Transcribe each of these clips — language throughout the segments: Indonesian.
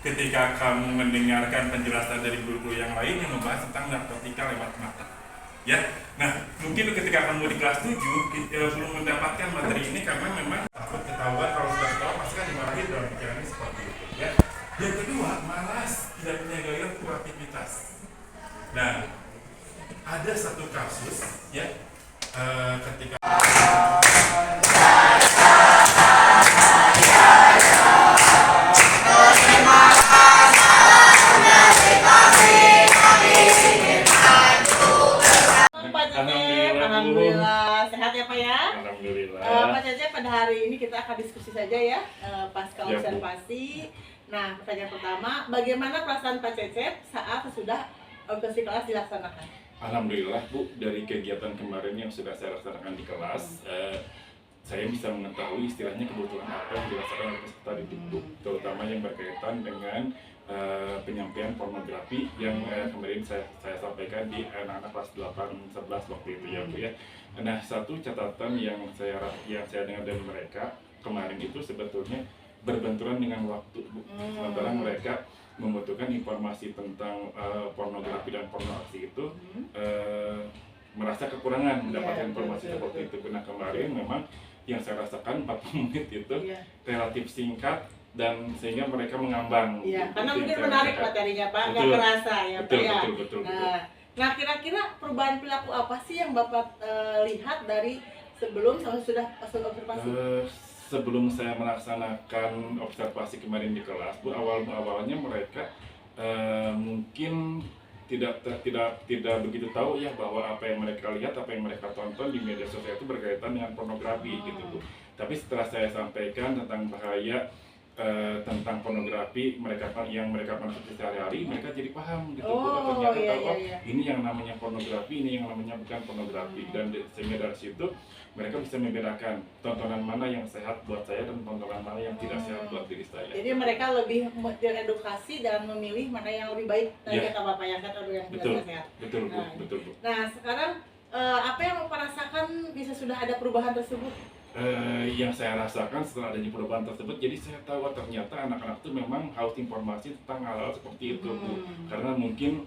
ketika kamu mendengarkan penjelasan dari guru yang lain yang membahas tentang narkotika lewat mata. Ya, nah mungkin ketika kamu di kelas 7 belum mendapatkan materi ini karena memang takut ketahuan, kalau sudah ketahuan pasti kan dimarahin dalam pikirannya seperti itu. Ya. Yang kedua, malas, tidak punya gairah kreativitas. Nah, ada satu kasus ya ketika Alhamdulillah, sehat ya Pak ya? Alhamdulillah. Pak Cecep, pada hari ini kita akan diskusi saja ya, pasca Ya, Bu. observasi. Nah, pertanyaan pertama, bagaimana perasaan Pak Cecep saat sudah observasi kelas dilaksanakan? Alhamdulillah Bu, dari kegiatan kemarin yang sudah saya laksanakan di kelas, saya bisa mengetahui istilahnya kebutuhan apa yang dirasakan oleh peserta didik Bu, terutama yang berkaitan dengan penyampaian pornografi yang kemarin saya sampaikan di anak-anak kelas 8-11 waktu itu ya Bu ya. Nah, satu catatan yang saya dengar dari mereka kemarin itu sebetulnya berbenturan dengan waktu Bu. Sementara mereka membutuhkan informasi tentang pornografi dan pornografi itu merasa kekurangan mendapatkan informasi seperti itu. Nah, kemarin memang yang saya rasakan 40 menit itu relatif singkat dan sehingga mereka mengambang. Iya, karena Itu mungkin yang saya menarik rasakan. materinya Pak, nggak Betul. kerasa ya Pak ya. Betul. Nah, kira-kira perubahan perilaku apa sih yang Bapak lihat dari sebelum sampai sudah observasi? Sebelum saya melaksanakan observasi kemarin di kelas, Bu, awalnya mereka mungkin tidak begitu tahu ya bahwa apa yang mereka lihat, apa yang mereka tonton di media sosial itu berkaitan dengan pornografi gitu Bu. Tapi setelah saya sampaikan tentang bahaya tentang pornografi yang mereka konsumsi sehari-hari, mereka jadi paham gitu Bu. Ternyata ini yang namanya pornografi, ini yang namanya bukan pornografi, dan sehingga dari situ mereka bisa membedakan tontonan mana yang sehat buat saya dan tontonan mana yang tidak sehat buat diri saya. Jadi mereka lebih teredukasi dan memilih mana yang lebih baik dari kata Bapak yang sehat atau yang tidak sehat. Betul Bu. Nah, sekarang apa yang Bapak rasakan bisa sudah ada perubahan tersebut? Yang saya rasakan setelah adanya perubahan tersebut, jadi saya tahu ternyata anak-anak itu memang haus informasi tentang hal-hal seperti itu Bu. Karena mungkin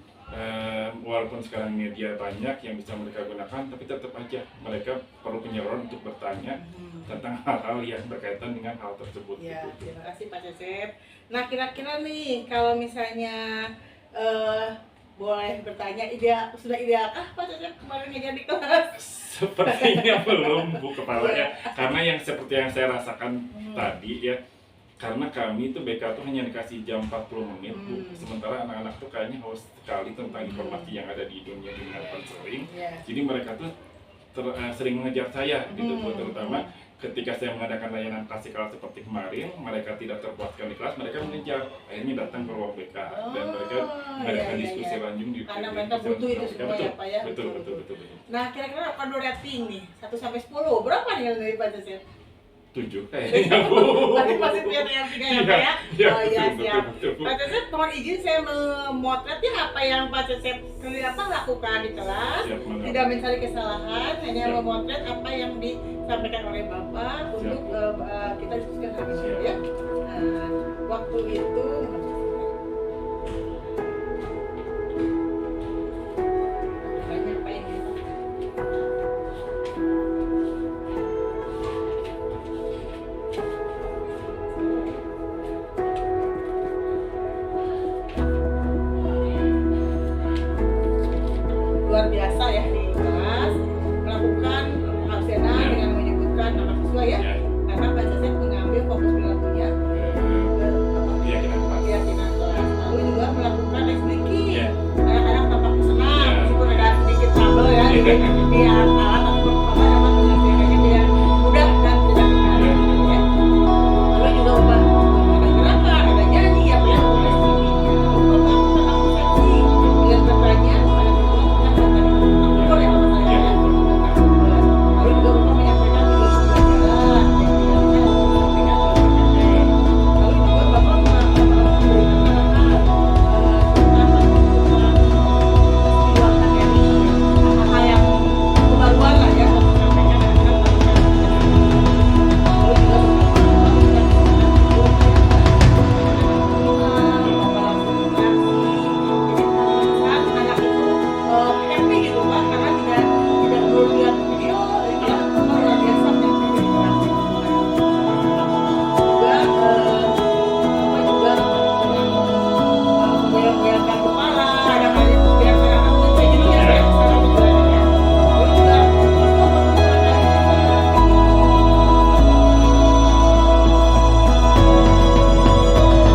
walaupun sekarang media banyak yang bisa mereka gunakan, tapi tetap aja mereka perlu penyaluran untuk bertanya tentang hal-hal yang berkaitan dengan hal tersebut. Ya, gitu. terima kasih Pak Cecep. Nah, kira-kira nih kalau misalnya boleh bertanya, sudah idealkah Pak Cecep kemarin ngajar di kelas? Sepertinya belum Bu kepalanya, karena yang seperti yang saya rasakan tadi ya, karena kami itu BK tuh hanya dikasih jam 40 menit Bu, sementara anak-anak tuh kayaknya haus sekali tentang informasi yang ada di dunia konseling. Jadi mereka tuh sering mengejar saya gitu Bu, terutama ketika saya mengadakan layanan klasikal seperti kemarin, mereka tidak terpuaskan di kelas, mereka mengejar, akhirnya datang ke ruang BK dan mereka mengadakan diskusi lanjut di karena mereka butuh itu semua ya Pak ya. Betul. Nah, kira-kira kalau rating nih 1-10 berapa nih dari Pak Cecep? 7 kayaknya Bu. Tapi masih punya yang 3 ya Pak ya? Oh iya, siap. Pak Cecep, mohon izin saya memotret ya apa yang Pak Cecep lakukan di kelas. Tidak mencari kesalahan, hanya memotret apa yang disampaikan oleh Bapak untuk kita diskusikan hari ini ya. Nah, waktu itu banyak Pak ini. Luar biasa ya di kelas melakukan absena dengan menyebutkan nama siswa ya, karena Pak Cecep mengambil fokus perilakunya keyakinan kelas, lalu juga melakukan expliking anak-anak tampak senang meskipun ada sedikit trouble ya di alat